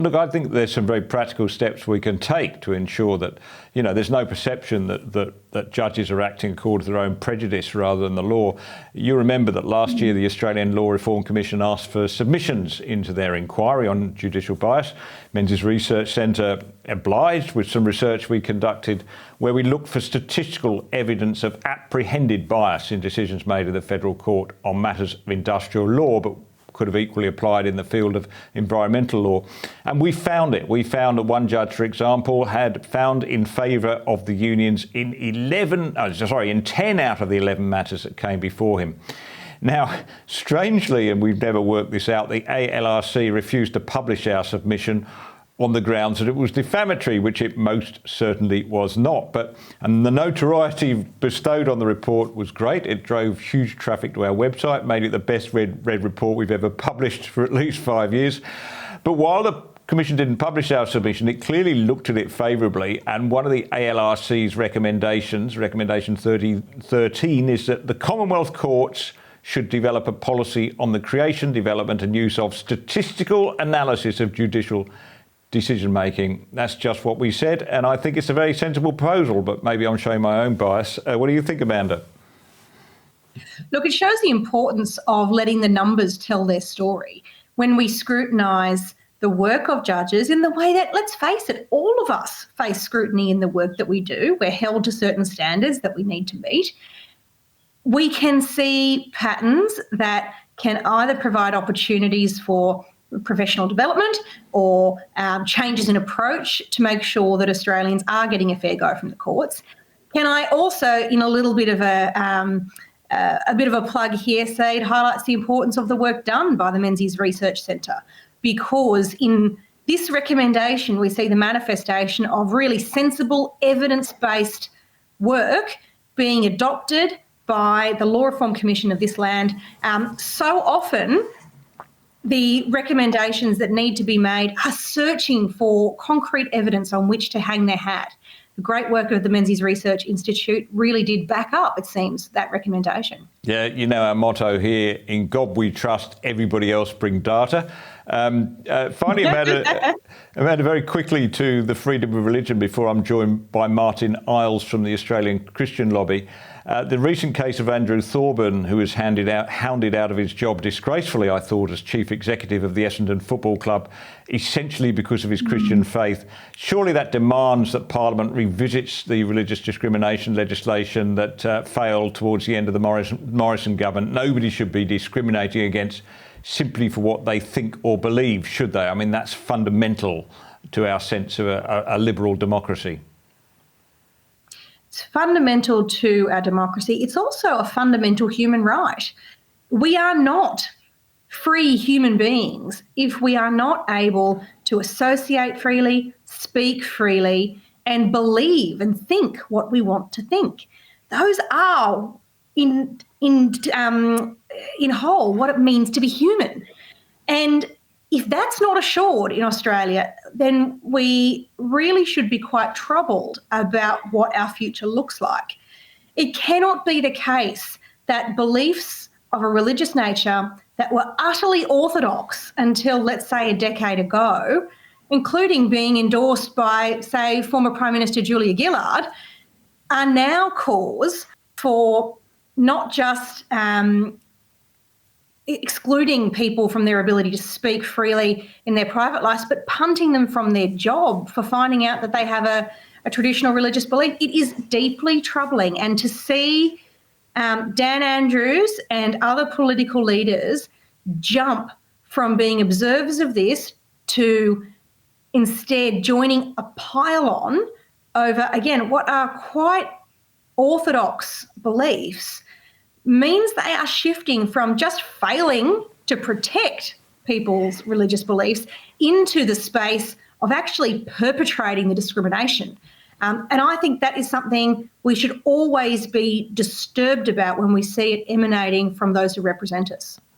Look, I think there's some very practical steps we can take to ensure that, there's no perception that judges are acting according to their own prejudice rather than the law. You remember that last year the Australian Law Reform Commission asked for submissions into their inquiry on judicial bias. Menzies Research Centre obliged with some research we conducted where we looked for statistical evidence of apprehended bias in decisions made in the federal court on matters of industrial law, but could have equally applied in the field of environmental law. And we found it. We found that one judge, for example, had found in favour of the unions in 10 out of the 11 matters that came before him. Now, strangely, and we've never worked this out, the ALRC refused to publish our submission on the grounds that it was defamatory, which it most certainly was not. And the notoriety bestowed on the report was great. It drove huge traffic to our website, made it the best read report we've ever published for at least 5 years. But while the Commission didn't publish our submission, it clearly looked at it favourably, and one of the ALRC's recommendations, recommendation 13, is that the Commonwealth courts should develop a policy on the creation, development and use of statistical analysis of judicial decision-making. That's just what we said, and I think it's a very sensible proposal, but maybe I'm showing my own bias. What do you think, Amanda? Look, it shows the importance of letting the numbers tell their story when we scrutinise the work of judges in the way that, let's face it, all of us face scrutiny in the work that we do. We're held to certain standards that we need to meet. We can see patterns that can either provide opportunities for professional development or changes in approach to make sure that Australians are getting a fair go from the courts. Can I also, in a little bit of a plug here, say it highlights the importance of the work done by the Menzies Research Centre, because in this recommendation we see the manifestation of really sensible evidence-based work being adopted by the Law Reform Commission of this land. So often the recommendations that need to be made are searching for concrete evidence on which to hang their hat. The great work of the Menzies Research Institute really did back up, it seems, that recommendation. Yeah, our motto here, in God we trust, everybody else bring data. Finally, Amanda, very quickly to the freedom of religion before I'm joined by Martin Iles from the Australian Christian Lobby. The recent case of Andrew Thorburn, who was hounded out of his job disgracefully, I thought, as chief executive of the Essendon Football Club, essentially because of his Christian faith. Surely that demands that Parliament revisits the religious discrimination legislation that failed towards the end of the Morrison government. Nobody should be discriminating against simply for what they think or believe, should they? I mean, that's fundamental to our sense of a liberal democracy. It's fundamental to our democracy. It's also a fundamental human right. We are not free human beings if we are not able to associate freely, speak freely, and believe and think what we want to think. Those are in whole what it means to be human. And if that's not assured in Australia, then we really should be quite troubled about what our future looks like. It cannot be the case that beliefs of a religious nature that were utterly orthodox until, let's say, a decade ago, including being endorsed by, say, former Prime Minister Julia Gillard, are now cause for not just excluding people from their ability to speak freely in their private lives, but punting them from their job for finding out that they have a traditional religious belief. It is deeply troubling. And to see Dan Andrews and other political leaders jump from being observers of this to instead joining a pile-on over, again, what are quite orthodox beliefs means they are shifting from just failing to protect people's religious beliefs into the space of actually perpetrating the discrimination. And I think that is something we should always be disturbed about when we see it emanating from those who represent us.